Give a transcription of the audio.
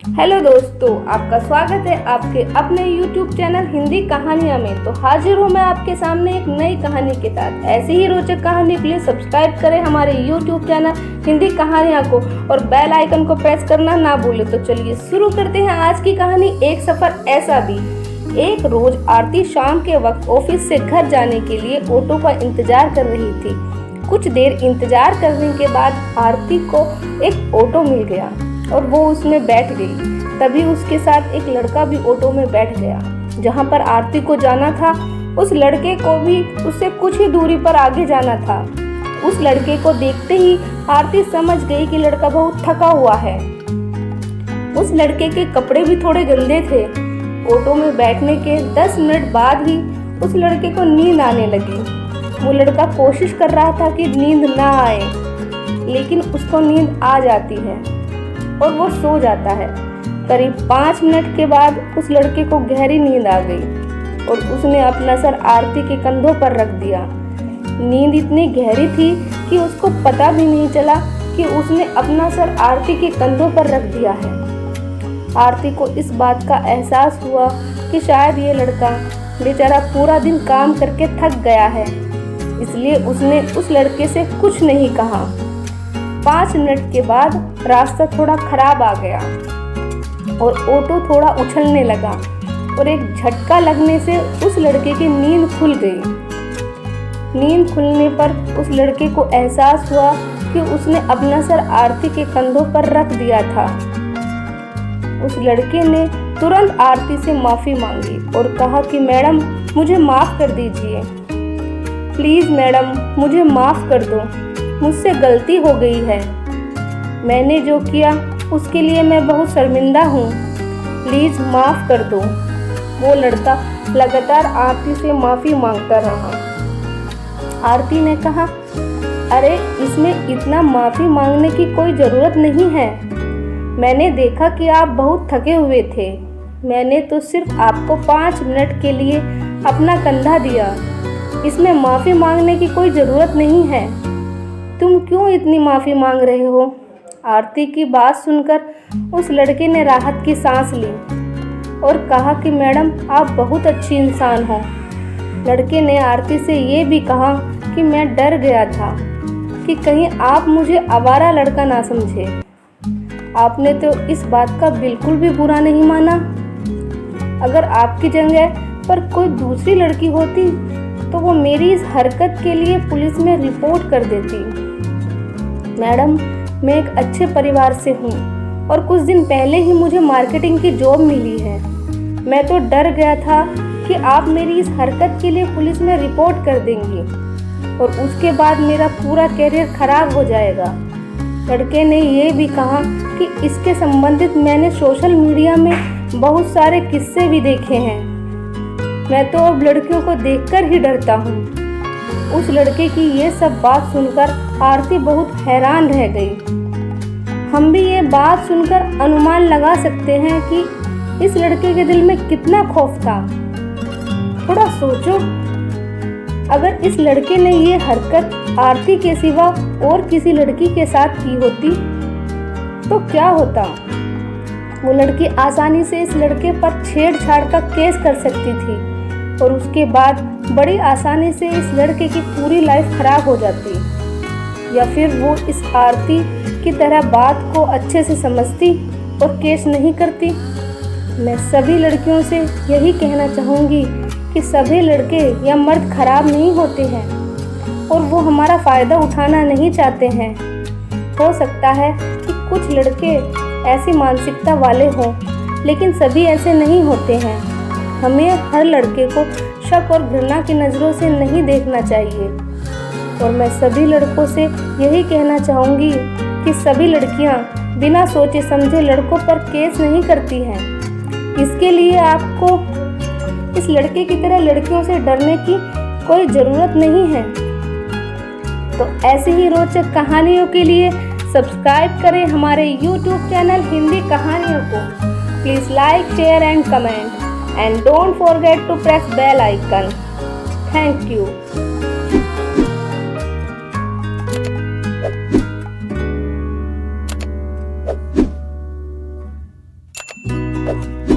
Hello दोस्तों, आपका स्वागत है आपके अपने YouTube चैनल हिंदी कहानियाँ में। तो हाजिर हूँ मैं आपके सामने एक नई कहानी के साथ। ऐसी ही रोचक कहानी के लिए सब्सक्राइब करें हमारे YouTube चैनल हिंदी कहानियाँ को और बेल आइकन को प्रेस करना ना भूलें। तो चलिए शुरू करते हैं आज की कहानी। एक सफ़र ऐसा भी। एक रोज आरती शाम के वक्त ऑफिस से घर जाने के लिए ऑटो का इंतजार कर रही थी। कुछ देर इंतजार करने के बाद आरती को एक ऑटो मिल गया और वो उसमें बैठ गई। तभी उसके साथ एक लड़का भी ऑटो में बैठ गया। जहाँ पर आरती को जाना था, उस लड़के को भी उससे कुछ ही दूरी पर आगे जाना था। उस लड़के को देखते ही आरती समझ गई कि लड़का बहुत थका हुआ है। उस लड़के के कपड़े भी थोड़े गंदे थे। ऑटो में बैठने के 10 मिनट बाद ही उस लड़के को नींद आने लगी। वो लड़का कोशिश कर रहा था कि नींद ना आए, लेकिन उसको नींद आ जाती है और वो सो जाता है। करीब 5 मिनट के बाद उस लड़के को गहरी नींद आ गई और उसने अपना सर आरती के कंधों पर रख दिया। नींद इतनी गहरी थी कि उसको पता भी नहीं चला कि उसने अपना सर आरती के कंधों पर रख दिया है। आरती को इस बात का एहसास हुआ कि शायद ये लड़का बेचारा पूरा दिन काम करके थक गया है, इसलिए उसने उस लड़के से कुछ नहीं कहा। 5 मिनट के बाद रास्ता थोड़ा खराब आ गया और ऑटो थोड़ा उछलने लगा और एक झटका लगने से उस लड़के की नींद खुल गई। नींद खुलने पर उस लड़के को एहसास हुआ कि उसने अपना सर आरती के कंधों पर रख दिया था। उस लड़के ने तुरंत आरती से माफ़ी मांगी और कहा कि मैडम, मुझे माफ़ कर दीजिए। प्लीज़ मैडम, मुझे माफ़ कर दो, मुझसे गलती हो गई है। मैंने जो किया उसके लिए मैं बहुत शर्मिंदा हूँ, प्लीज़ माफ़ कर दो। वो लड़का लगातार आरती से माफ़ी मांगता रहा। आरती ने कहा, अरे इसमें इतना माफ़ी मांगने की कोई ज़रूरत नहीं है। मैंने देखा कि आप बहुत थके हुए थे। मैंने तो सिर्फ आपको 5 मिनट के लिए अपना कंधा दिया। इसमें माफ़ी मांगने की कोई ज़रूरत नहीं है। तुम क्यों इतनी माफ़ी मांग रहे हो? आरती की बात सुनकर उस लड़के ने राहत की सांस ली और कहा कि मैडम, आप बहुत अच्छी इंसान हो। लड़के ने आरती से ये भी कहा कि मैं डर गया था कि कहीं आप मुझे आवारा लड़का ना समझे। आपने तो इस बात का बिल्कुल भी बुरा नहीं माना। अगर आपकी जगह पर कोई दूसरी लड़की होती तो वो मेरी इस हरकत के लिए पुलिस में रिपोर्ट कर देती। मैडम, मैं एक अच्छे परिवार से हूँ और कुछ दिन पहले ही मुझे मार्केटिंग की जॉब मिली है। मैं तो डर गया था कि आप मेरी इस हरकत के लिए पुलिस में रिपोर्ट कर देंगी और उसके बाद मेरा पूरा करियर खराब हो जाएगा। लड़के ने ये भी कहा कि इसके संबंधित मैंने सोशल मीडिया में बहुत सारे किस्से भी देखे हैं। मैं तो अब लड़कियों को देखकर ही डरता हूँ। उस लड़के की ये सब बात सुनकर आरती बहुत हैरान रह गई। हम भी ये बात सुनकर अनुमान लगा सकते हैं कि इस लड़के के दिल में कितना खौफ था। थोड़ा सोचो, अगर इस लड़के ने ये हरकत आरती के सिवा और किसी लड़की के साथ की होती तो क्या होता? वो लड़की आसानी से इस लड़के पर छेड़छाड़ का केस कर सकती थी और उसके बाद बड़ी आसानी से इस लड़के की पूरी लाइफ खराब हो जाती। या फिर वो इस आरती की तरह बात को अच्छे से समझती और केस नहीं करती। मैं सभी लड़कियों से यही कहना चाहूँगी कि सभी लड़के या मर्द खराब नहीं होते हैं और वो हमारा फ़ायदा उठाना नहीं चाहते हैं। हो सकता है कि कुछ लड़के ऐसी मानसिकता वाले हों, लेकिन सभी ऐसे नहीं होते हैं। हमें हर लड़के को शक और घृणा की नज़रों से नहीं देखना चाहिए। और मैं सभी लड़कों से यही कहना चाहूँगी कि सभी लड़कियाँ बिना सोचे समझे लड़कों पर केस नहीं करती हैं। इसके लिए आपको इस लड़के की तरह लड़कियों से डरने की कोई ज़रूरत नहीं है। तो ऐसी ही रोचक कहानियों के लिए सब्सक्राइब करें हमारे YouTube चैनल हिंदी कहानियों को। Please like, share and comment and don't forget to press bell icon. Thank you. तक।